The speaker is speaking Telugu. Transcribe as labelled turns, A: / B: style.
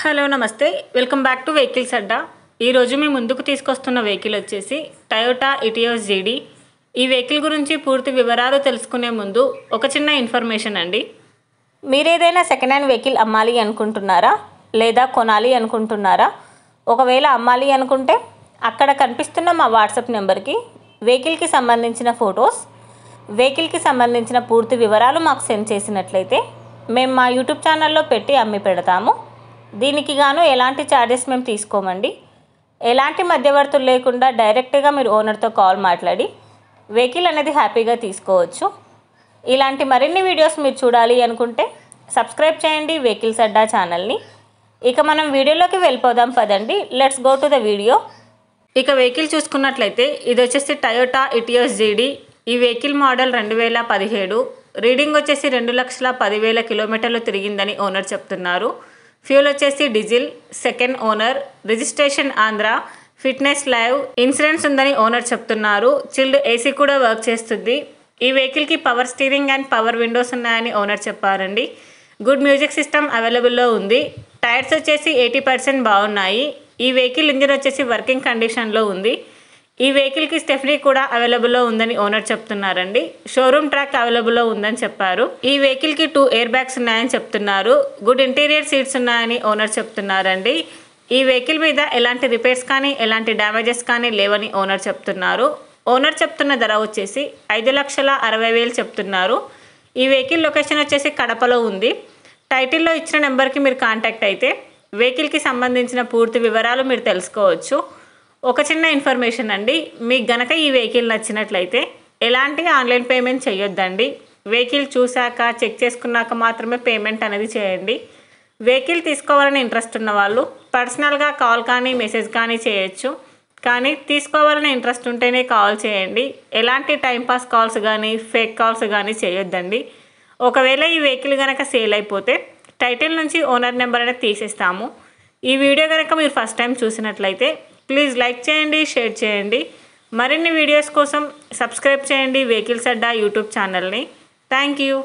A: హలో నమస్తే వెల్కమ్ బ్యాక్ టు వెహికల్స్ అడ్డా. ఈరోజు మీ ముందుకు తీసుకొస్తున్న వెహికల్ వచ్చేసి టయోటా ఇటియోస్ జీడీ. ఈ వెహికల్ గురించి పూర్తి వివరాలు తెలుసుకునే ముందు ఒక చిన్న ఇన్ఫర్మేషన్ అండి. మీరేదైనా సెకండ్ హ్యాండ్ వెహికల్ అమ్మాలి అనుకుంటున్నారా లేదా కొనాలి అనుకుంటున్నారా? ఒకవేళ అమ్మాలి అనుకుంటే అక్కడ కనిపిస్తున్న మా వాట్సాప్ నెంబర్కి వెహికల్కి సంబంధించిన ఫొటోస్, వెహికల్కి సంబంధించిన పూర్తి వివరాలు మాకు సెండ్ చేసినట్లయితే మేము మా యూట్యూబ్ ఛానల్లో పెట్టి అమ్మి పెడతాము. దీనికి గాను ఎలాంటి ఛార్జెస్ మేము తీసుకోమండి. ఎలాంటి మధ్యవర్తులు లేకుండా డైరెక్ట్గా మీరు ఓనర్తో కాల్ మాట్లాడి వెహికల్ అనేది హ్యాపీగా తీసుకోవచ్చు. ఇలాంటి మరిన్ని వీడియోస్ మీరు చూడాలి అనుకుంటే సబ్స్క్రైబ్ చేయండి వెహికల్స్ అడ్డా ఛానల్ని. ఇక మనం వీడియోలోకి వెళ్ళిపోదాం పదండి. Let's go to the video. ఇక వెహికల్ చూసుకున్నట్లయితే ఇది వచ్చేసి టయోటా ఇటియోస్ జీడీ. ఈ వెహికల్ మోడల్ 2017. రీడింగ్ వచ్చేసి 2,10,000 కిలోమీటర్లు తిరిగిందని ఓనర్ చెప్తున్నారు. ఫ్యూల్ వచ్చేసి diesel, second owner, registration Andhra, fitness live, insurance ఉందని ఓనర్ చెప్తున్నారు. చిల్డ్ ఏసీ కూడా వర్క్ చేస్తుంది. ఈ వెహికల్కి power steering and power Windows ఉన్నాయని ఓనర్ చెప్పారండి. గుడ్ మ్యూజిక్ సిస్టమ్ అవైలబుల్లో ఉంది. టైర్స్ వచ్చేసి 80% బాగున్నాయి. ఈ వెహికల్ ఇంజిన్ వచ్చేసి వర్కింగ్ కండిషన్లో ఉంది. ఈ వెహికల్కి స్టెఫ్నీ కూడా అవైలబుల్లో ఉందని ఓనర్ చెప్తున్నారండి. షోరూమ్ ట్రాక్ అవైలబుల్లో ఉందని చెప్పారు. ఈ వెహికల్కి 2 ఎయిర్ బ్యాగ్స్ ఉన్నాయని చెప్తున్నారు. గుడ్ ఇంటీరియర్ సీట్స్ ఉన్నాయని ఓనర్ చెప్తున్నారండి. ఈ వెహికల్ మీద ఎలాంటి రిపేర్స్ కానీ ఎలాంటి డ్యామేజెస్ కానీ లేవని ఓనర్ చెప్తున్నారు. ఓనర్ చెప్తున్న ధర వచ్చేసి 5,60,000 చెప్తున్నారు. ఈ వెహికల్ లొకేషన్ వచ్చేసి కడపలో ఉంది. టైటిల్లో ఇచ్చిన నెంబర్కి మీరు కాంటాక్ట్ అయితే వెహికల్కి సంబంధించిన పూర్తి వివరాలు మీరు తెలుసుకోవచ్చు. ఒక చిన్న ఇన్ఫర్మేషన్ అండి, మీకు గనక ఈ వెహికల్ నచ్చినట్లయితే ఎలాంటి ఆన్లైన్ పేమెంట్ చేయొద్దండి. వెహికల్ చూశాక చెక్ చేసుకున్నాక మాత్రమే పేమెంట్ అనేది చేయండి. వెహికల్ తీసుకోవాలని ఇంట్రెస్ట్ ఉన్న వాళ్ళు పర్సనల్గా కాల్ కానీ మెసేజ్ కానీ చేయొచ్చు. కానీ తీసుకోవాలని ఇంట్రెస్ట్ ఉంటేనే కాల్ చేయండి. ఎలాంటి టైంపాస్ కాల్స్ కానీ ఫేక్ కాల్స్ కానీ చేయొద్దండి. ఒకవేళ ఈ వెహికల్ కనుక సేల్ అయిపోతే టైటిల్ నుంచి ఓనర్ నెంబర్ అనేది తీసేస్తాము. ఈ వీడియో కనుక మీరు ఫస్ట్ టైం చూసినట్లయితే ప్లీజ్ లైక్ చేయండి, షేర్ చేయండి. మరిన్ని వీడియోస్ కోసం సబ్స్క్రైబ్ చేయండి వెహికల్స్ అడ్డా యూట్యూబ్ ఛానల్ని. Thank you.